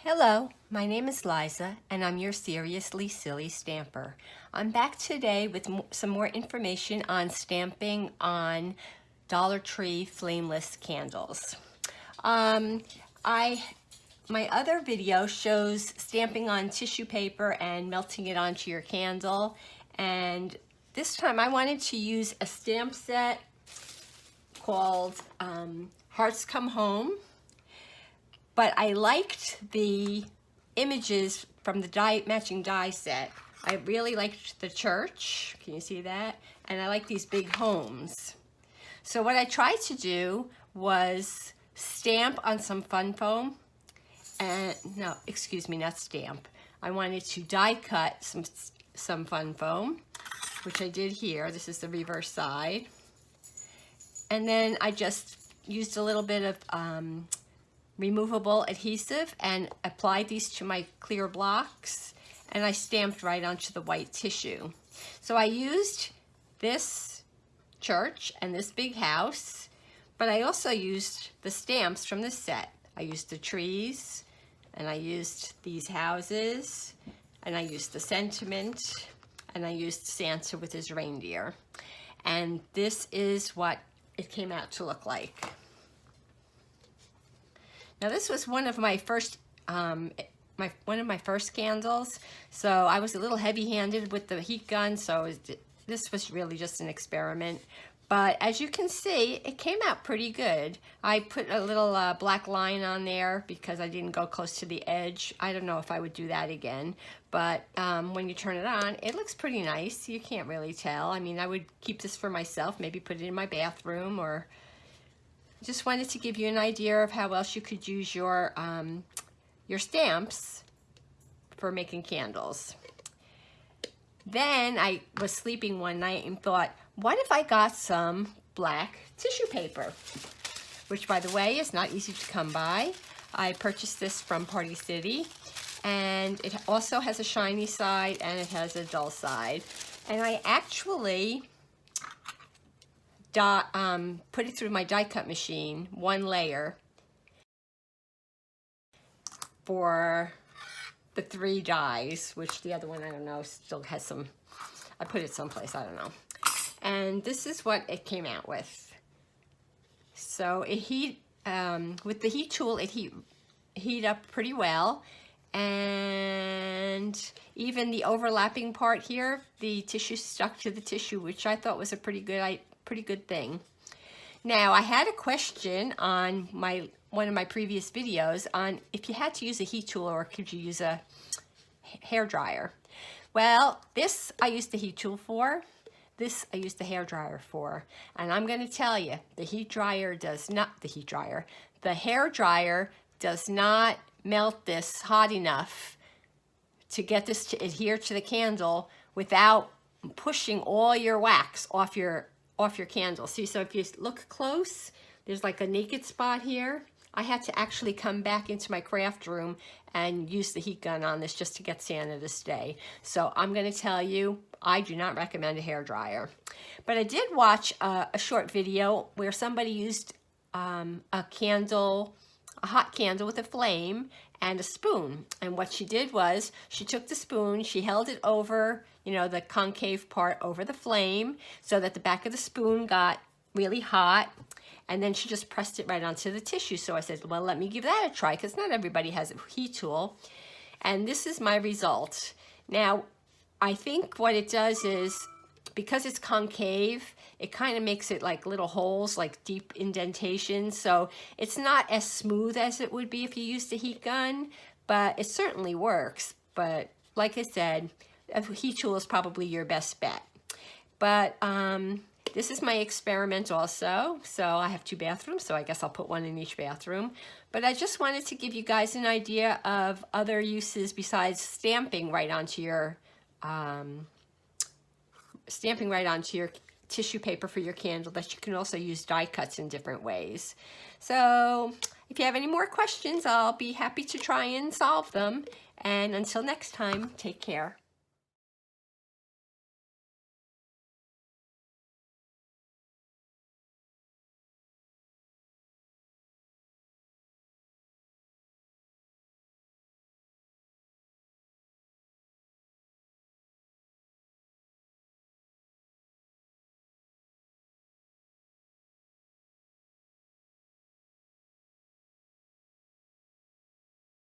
Hello, my name is Liza and I'm your Seriously Silly Stamper. I'm back today with some more information on stamping on Dollar Tree flameless candles. My other video shows stamping on tissue paper and melting it onto your candle, and this time I wanted to use a stamp set called Hearts Come Home. But I liked the images from the matching die set. I really liked the church, can you see that? And I like these big homes. So what I tried to do was stamp on some fun foam, and no, excuse me, not stamp. I wanted to die cut some fun foam, which I did here. This is the reverse side. And then I just used a little bit of removable adhesive and applied these to my clear blocks, and I stamped right onto the white tissue. So I used this church and this big house, but I also used the stamps from this set. I used the trees, and I used these houses, and I used the sentiment, and I used Santa with his reindeer. And this is what it came out to look like. Now this was one of my first candles, so I was a little heavy-handed with the heat gun, so this was really just an experiment. But as you can see, it came out pretty good. I put a little black line on there because I didn't go close to the edge. I don't know if I would do that again, but when you turn it on, it looks pretty nice. You can't really tell. I mean, I would keep this for myself, maybe put it in my bathroom, or just wanted to give you an idea of how else you could use your stamps for making candles. Then I was sleeping one night and thought, what if I got some black tissue paper? Which, by the way, is not easy to come by. I purchased this from Party City, and it also has a shiny side and it has a dull side. And I actually put it through my die cut machine, one layer, for the 3 dies, which the other one, I don't know, still has some, I put it someplace, I don't know. And this is what it came out with. So it with the heat tool, it heat up pretty well, and even the overlapping part here, the tissue stuck to the tissue, which I thought was a pretty good thing. Now, I had a question on one of my previous videos on if you had to use a heat tool or could you use a hair dryer. Well, this I used the heat tool for. This I used the hair dryer for. And I'm going to tell you, the hair dryer does not melt this hot enough to get this to adhere to the candle without pushing all your wax off your candle. See, so if you look close, there's like a naked spot here. I had to actually come back into my craft room and use the heat gun on this just to get Santa to stay. So I'm going to tell you, I do not recommend a hair dryer. But I did watch a short video where somebody used a hot candle with a flame and a spoon. And what she did was she took the spoon, she held it over, you know, the concave part over the flame so that the back of the spoon got really hot, and then she just pressed it right onto the tissue. So I said, well, let me give that a try, because not everybody has a heat tool. And this is my result. Now, I think what it does is, because it's concave, it kind of makes it like little holes, like deep indentations. So it's not as smooth as it would be if you used a heat gun, but it certainly works. But like I said, a heat tool is probably your best bet. But this is my experiment also. So I have 2 bathrooms, so I guess I'll put one in each bathroom. But I just wanted to give you guys an idea of other uses besides stamping right onto your tissue paper for your candle, that you can also use die cuts in different ways. So if you have any more questions, I'll be happy to try and solve them. And until next time, take care.